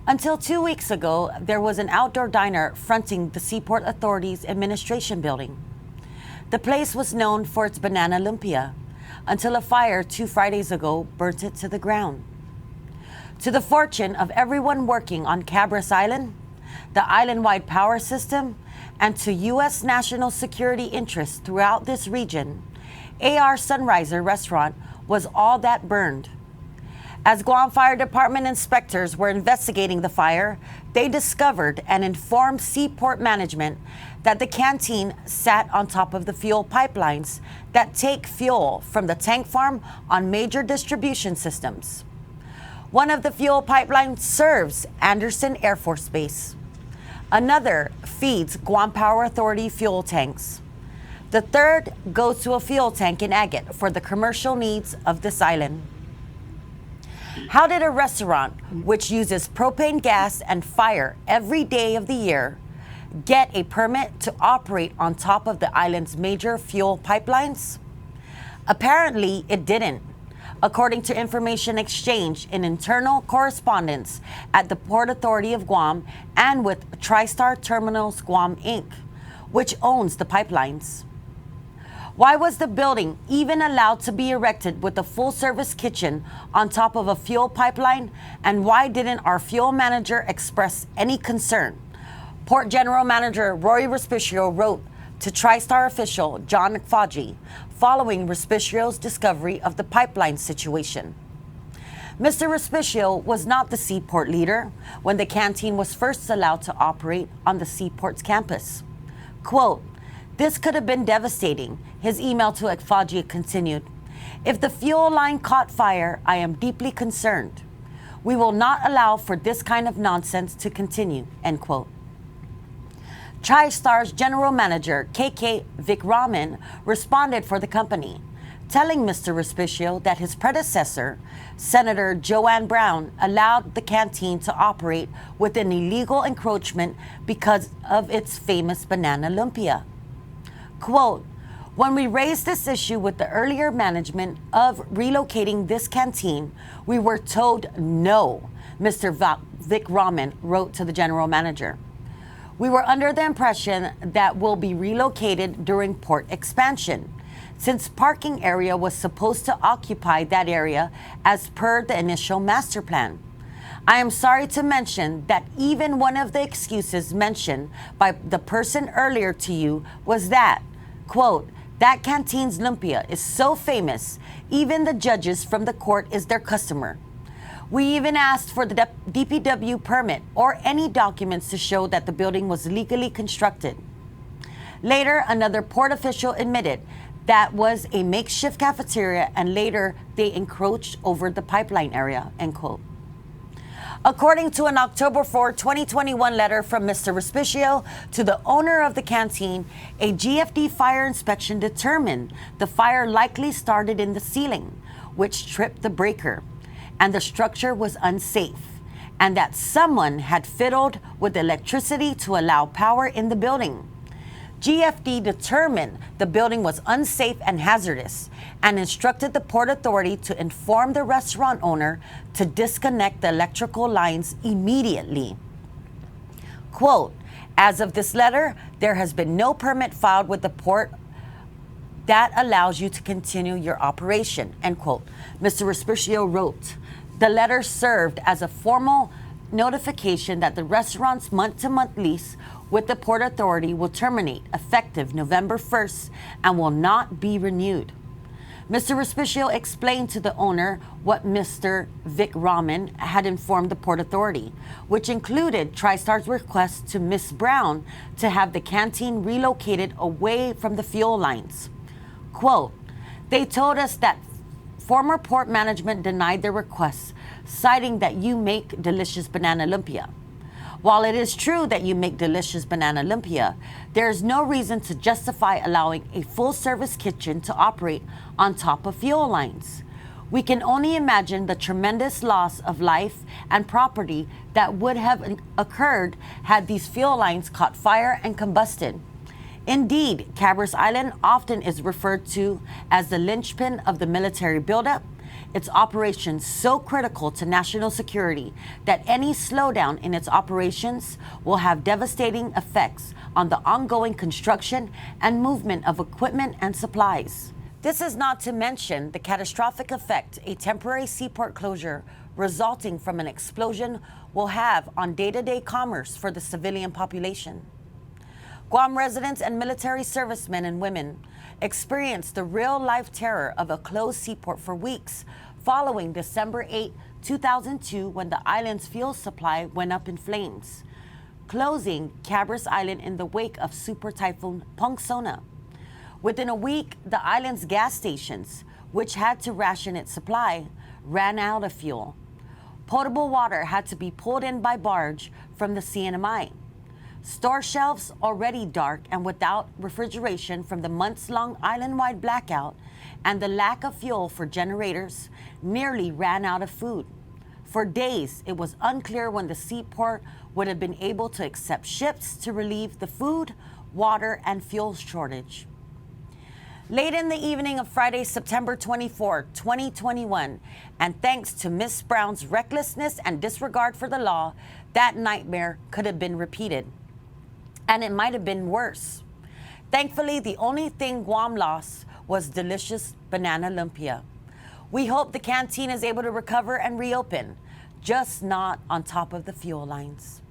Until 2 weeks ago, there was an outdoor diner fronting the Seaport Authority's administration building. The place was known for its banana lumpia until a fire 2 Fridays ago burnt it to the ground. To the fortune of everyone working on Cabras Island, the island-wide power system, and to U.S. national security interests throughout this region, AR Sunriser Restaurant was all that burned. As Guam Fire Department inspectors were investigating the fire, they discovered and informed Seaport management that the canteen sat on top of the fuel pipelines that take fuel from the tank farm on major distribution systems. One of the fuel pipelines serves Anderson Air Force Base. Another feeds Guam Power Authority fuel tanks. The third goes to a fuel tank in Agate for the commercial needs of this island. How did a restaurant, which uses propane gas and fire every day of the year, get a permit to operate on top of the island's major fuel pipelines? Apparently, it didn't, according to information exchanged in internal correspondence at the Port Authority of Guam and with TriStar Terminals Guam Inc., which owns the pipelines. Why was the building even allowed to be erected with a full-service kitchen on top of a fuel pipeline, and why didn't our fuel manager express any concern? Port General Manager Roy Respicio wrote to TriStar official John McFadji following Respicio's discovery of the pipeline situation. Mr. Respicio was not the Seaport leader when the canteen was first allowed to operate on the Seaport's campus. Quote, "This could have been devastating," his email to Ekfaji continued. "If the fuel line caught fire, I am deeply concerned. We will not allow for this kind of nonsense to continue," end quote. TriStar's general manager, KK Vikraman, responded for the company, telling Mr. Respicio that his predecessor, Senator Joanne Brown, allowed the canteen to operate with an illegal encroachment because of its famous banana lumpia. Quote, "When we raised this issue with the earlier management of relocating this canteen, we were told no," Mr. Vikraman wrote to the general manager. "We were under the impression that will be relocated during port expansion, since parking area was supposed to occupy that area as per the initial master plan. I am sorry to mention that even one of the excuses mentioned by the person earlier to you was that, quote, that canteen's lumpia is so famous, even the judges from the court is their customer. We even asked for the DPW permit or any documents to show that the building was legally constructed." Later, another port official admitted that was a makeshift cafeteria and later they encroached over the pipeline area, end quote. According to an October 4, 2021 letter from Mr. Respicio to the owner of the canteen, a GFD fire inspection determined the fire likely started in the ceiling, which tripped the breaker, and the structure was unsafe, and that someone had fiddled with electricity to allow power in the building. GFD determined the building was unsafe and hazardous and instructed the Port Authority to inform the restaurant owner to disconnect the electrical lines immediately. Quote, "As of this letter, there has been no permit filed with the port that allows you to continue your operation," end quote, Mr. Respicio wrote. The letter served as a formal notification that the restaurant's month-to-month lease with the Port Authority will terminate effective November 1st and will not be renewed. Mr. Respicio explained to the owner what Mr. Vikraman had informed the Port Authority, which included TriStar's request to Ms. Brown to have the canteen relocated away from the fuel lines. Quote, "They told us that former port management denied their request, citing that you make delicious banana lumpia. While it is true that you make delicious banana lumpia, there is no reason to justify allowing a full-service kitchen to operate on top of fuel lines. We can only imagine the tremendous loss of life and property that would have occurred had these fuel lines caught fire and combusted. Indeed, Cabras Island often is referred to as the linchpin of the military buildup. its operations so critical to national security that any slowdown in its operations will have devastating effects on the ongoing construction and movement of equipment and supplies. This is not to mention the catastrophic effect a temporary seaport closure resulting from an explosion will have on day-to-day commerce for the civilian population. Guam residents and military servicemen and women experienced the real-life terror of a closed seaport for weeks following December 8, 2002, when the island's fuel supply went up in flames, closing Cabras Island in the wake of Super Typhoon Pongsona. Within a week, the island's gas stations, which had to ration its supply, ran out of fuel. Potable water had to be pulled in by barge from the CNMI. Store shelves, already dark and without refrigeration from the months-long island-wide blackout and the lack of fuel for generators, nearly ran out of food. For days, it was unclear when the seaport would have been able to accept ships to relieve the food, water, and fuel shortage. Late in the evening of Friday, September 24, 2021, and thanks to Miss Brown's recklessness and disregard for the law, that nightmare could have been repeated. And it might have been worse. Thankfully, the only thing Guam lost was delicious banana lumpia. We hope the canteen is able to recover and reopen, just not on top of the fuel lines.